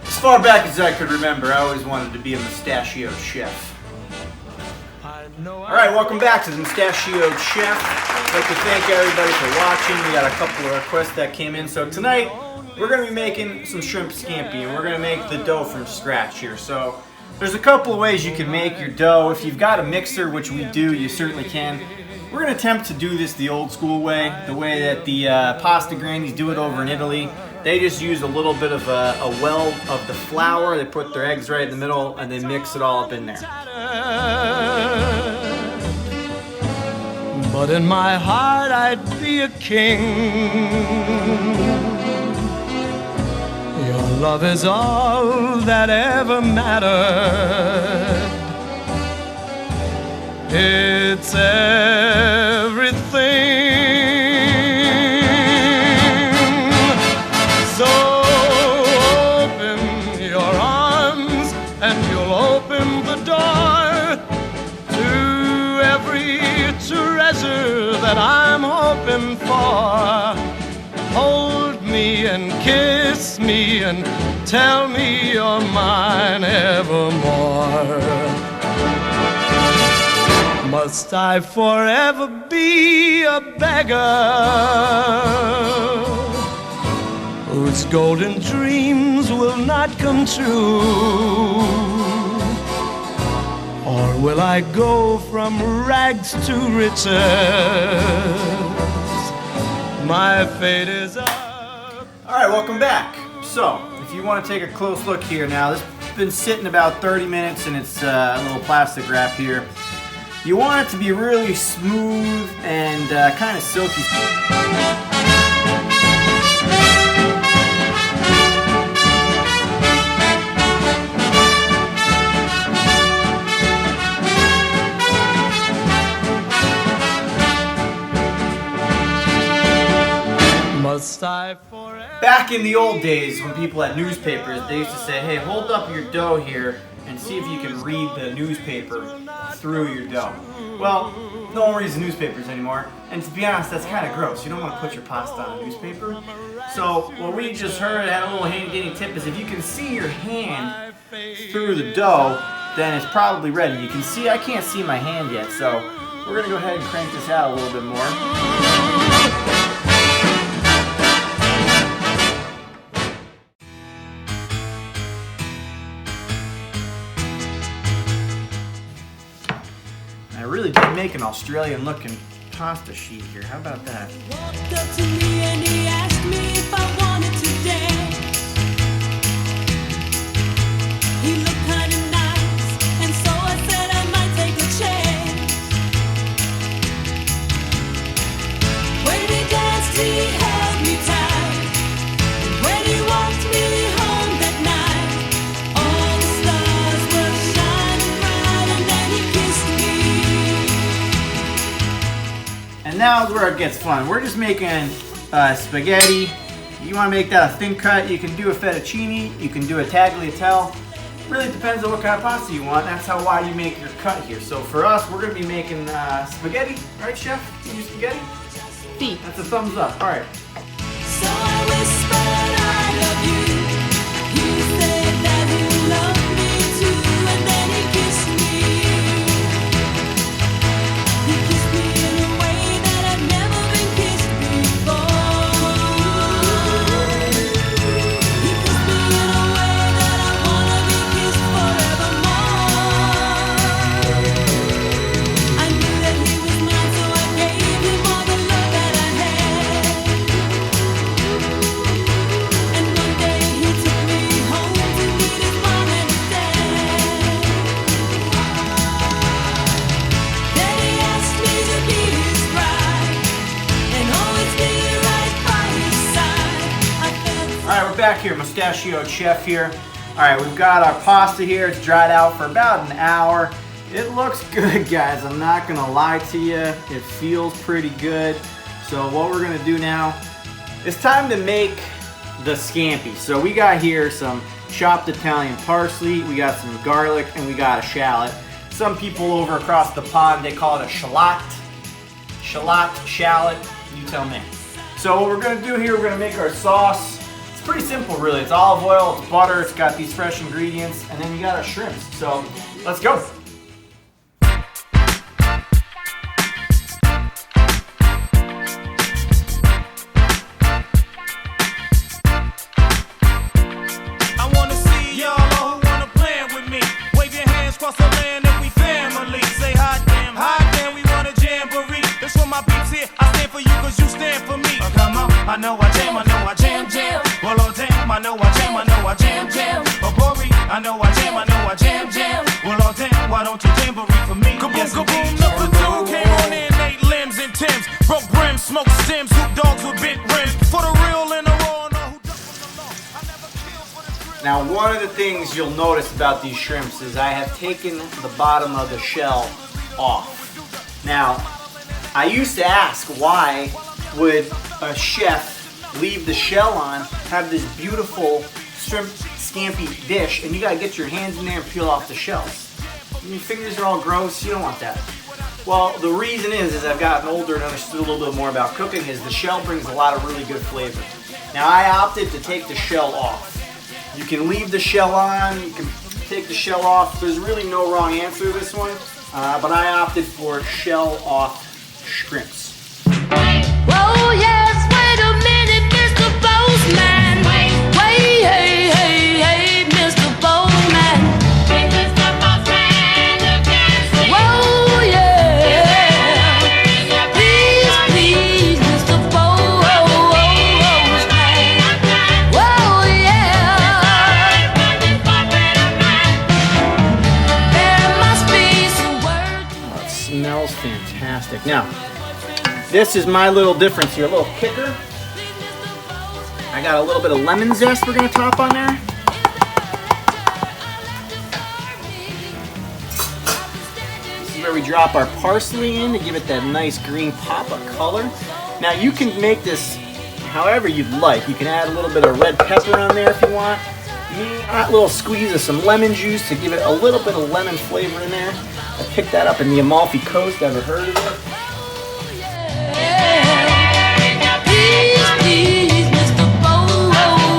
As far back as I could remember, I always wanted to be a mustachioed chef. Alright, welcome back to the Mustachioed Chef. I'd like to thank everybody for watching. We got a couple of requests that came in. So tonight, we're going to be making some shrimp scampi, and we're going to make the dough from scratch here. So there's a couple of ways you can make your dough. If you've got a mixer, which we do, you certainly can. We're going to attempt to do this the old school way, the way that the pasta grannies do it over in Italy. They just use a little bit of a well of the flour. They put their eggs right in the middle and they mix it all up in there. But in my heart I'd be a king. Your love is all that ever mattered. It's everything. So open your arms and you'll open the door to every treasure that I'm hoping for. Hold me and kiss me and tell me you're mine evermore. Must I forever be a beggar whose golden dreams will not come true? Or will I go from rags to riches? My fate is up. Alright, welcome back. So, if you want to take a close look here now, this has been sitting about 30 minutes and it's a little plastic wrap here. You want it to be really smooth and kind of silky. Back in the old days when people had newspapers, they used to say, hey, hold up your dough here and see if you can read the newspaper through your dough. Well, no one reads the newspapers anymore, and to be honest, that's kind of gross. You don't want to put your pasta on a newspaper. So what we just heard, had a little handy tip, is if you can see your hand through the dough, then it's probably ready. You can see, I can't see my hand yet, so we're going to go ahead and crank this out a little bit more. I really did make an Australian looking pasta sheet here. How about that? He walked up to me and he asked me if I wanted to dance. He looked kind of nice, and so I said I might take a chance. When we danced, he held me tight. When he walked me home that night, all the stars were shining bright, and then he kissed me. And now is where it gets fun. We're just making spaghetti. You want to make that a thin cut, you can do a fettuccine, you can do a tagliatelle. Really depends on what kind of pasta you want. That's why you make your cut here. So for us, we're going to be making spaghetti. Right, Chef? You do spaghetti? Sí. That's a thumbs up. All right. So I whispered I love you. He said that he loved me too, and then he kissed me. He kissed me in a way that I'd never been kissed before. He kissed me in a way that I wanna be kissed forevermore. I knew that he was mine, so I gave him all the love that I had. And one day he took me home to meet his mom and his dad. Then he asked me to be his bride and always be right by his side. I felt All right, we're back here. Mustachioed Chef here. All right, we've got our pasta here. It's dried out for about an hour. It looks good, guys. I'm not going to lie to you. It feels pretty good. So what we're going to do now, it's time to make the scampi. So we got here some chopped Italian parsley, we got some garlic, and we got a shallot. Some people over across the pond, they call it a shallot. Shallot, shallot, you tell me. So what we're gonna do here, we're gonna make our sauce. It's pretty simple really. It's olive oil, it's butter, it's got these fresh ingredients, and then you got our shrimps. So let's go. I know I jam, well, oh damn, I know I jam, oh Bori, I know I jam, well, oh damn, why don't you jamboree for me? Kaboom, yes, kaboom, number 2 came on in 8 limbs and Timbs, broke brims, smoked stems, hoop dogs with bent rims, for the real and the raw, no who doesn't belong, I never kill for the thrill. Now one of the things you'll notice about these shrimps is I have taken the bottom of the shell off. Now, I used to ask why would a chef leave the shell on, have this beautiful shrimp scampi dish, and you gotta get your hands in there and peel off the shells. Your fingers are all gross, you don't want that. Well, the reason is, as I've gotten older and understood a little bit more about cooking, is the shell brings a lot of really good flavor. Now I opted to take the shell off. You can leave the shell on, you can take the shell off. There's really no wrong answer to this one, but I opted for shell off shrimps. Whoa, yes, wait a minute, Mr. Bozeman. Wait, hey, hey, hey, Mr. Bozeman. Hey, Mr. Bozeman, you can't see. Whoa, yeah. Please, please, Mr. Bozeman. Whoa, yeah. There must be some words. Oh, it smells fantastic. Now, this is my little difference here, a little kicker. I got a little bit of lemon zest we're gonna top on there. This is where we drop our parsley in to give it that nice green pop of color. Now you can make this however you'd like. You can add a little bit of red pepper on there if you want. A little squeeze of some lemon juice to give it a little bit of lemon flavor in there. I picked that up in the Amalfi Coast. Ever heard of it? Please, Mr. Bozeman.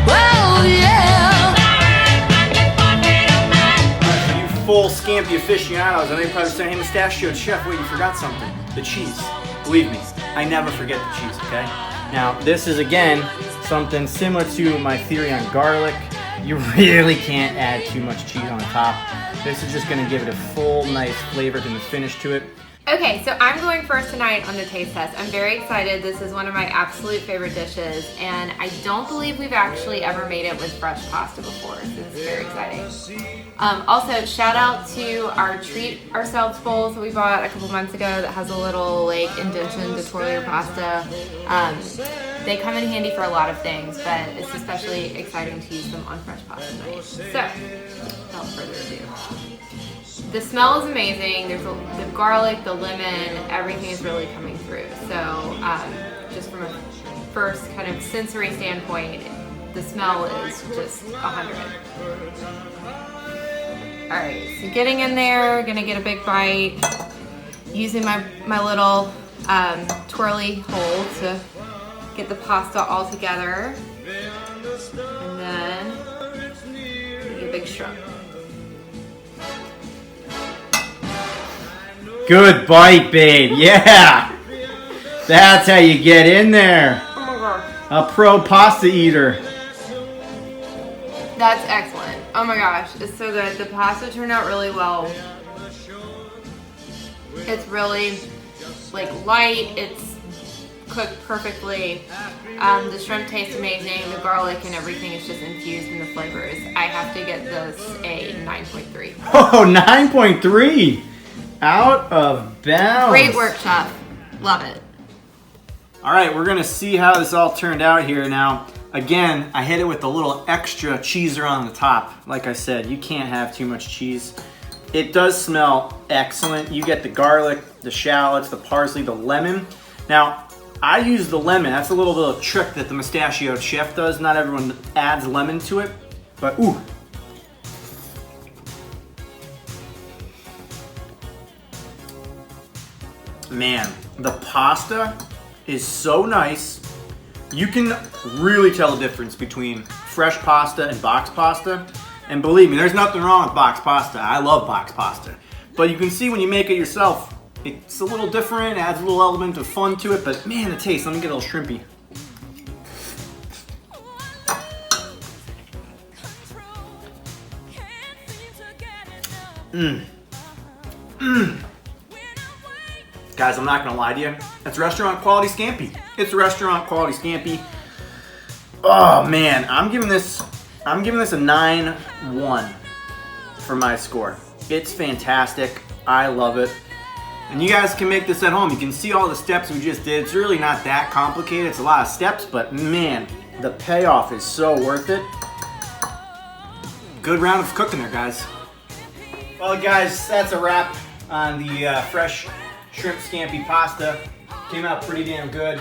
Whoa, yeah. You full Scampi aficionados, I know you're probably saying, hey, Mustachioed Chef, wait, you forgot something. The cheese. Believe me, I never forget the cheese, okay? Now, this is, again, something similar to my theory on garlic. You really can't add too much cheese on top. This is just gonna give it a full, nice flavor and the finish to it. Okay, so I'm going first tonight on the taste test. I'm very excited. This is one of my absolute favorite dishes, and I don't believe we've actually ever made it with fresh pasta before, so this is very exciting. Also, shout out to our Treat Ourselves bowl that we bought a couple months ago that has a little like indention to twirl your pasta. They come in handy for a lot of things, but it's especially exciting to use them on fresh pasta night. So, without further ado. The smell is amazing. There's the garlic, the lemon, everything is really coming through. So just from a first kind of sensory standpoint, the smell is just 100. All right, so getting in there, gonna get a big bite, using my little twirly hole to get the pasta all together, and then get a big shrimp. Good bite, babe. Yeah. That's how you get in there. Oh my gosh. A pro pasta eater. That's excellent. Oh my gosh, it's so good. The pasta turned out really well. It's really like light. It's cooked perfectly. The shrimp tastes amazing. The garlic and everything is just infused in the flavors. I have to get this a 9.3. Oh, 9.3. Out of bounds. Great work, chef. Love it. All right, we're gonna see how this all turned out here. Now, again, I hit it with a little extra cheeser on the top. Like I said, you can't have too much cheese. It does smell excellent. You get the garlic, the shallots, the parsley, the lemon. Now, I use the lemon. That's a little bit of a trick that the Mustachioed Chef does. Not everyone adds lemon to it, but ooh. Man, The pasta is so nice. You can really tell the difference between fresh pasta and box pasta. And believe me, there's nothing wrong with box pasta. I love box pasta. But you can see when you make it yourself, it's a little different, adds a little element of fun to it, but man, the taste, let me get a little shrimpy. Guys, I'm not gonna lie to you. That's restaurant quality scampi. It's restaurant quality scampi. Oh man, I'm giving this a 9-1 for my score. It's fantastic. I love it. And you guys can make this at home. You can see all the steps we just did. It's really not that complicated. It's a lot of steps, but man, the payoff is so worth it. Good round of cooking there, guys. Well, guys, that's a wrap on the fresh shrimp scampi pasta. Came out pretty damn good.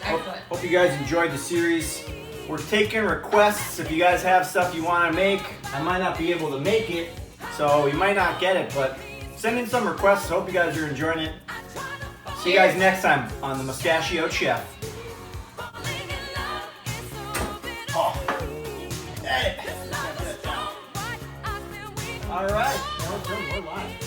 Hope you guys enjoyed the series. We're taking requests. If you guys have stuff you want to make, I might not be able to make it, so you might not get it, but send in some requests. Hope you guys are enjoying it. See you guys next time on the Mustachioed Chef. Oh. Hey. All right. We're live.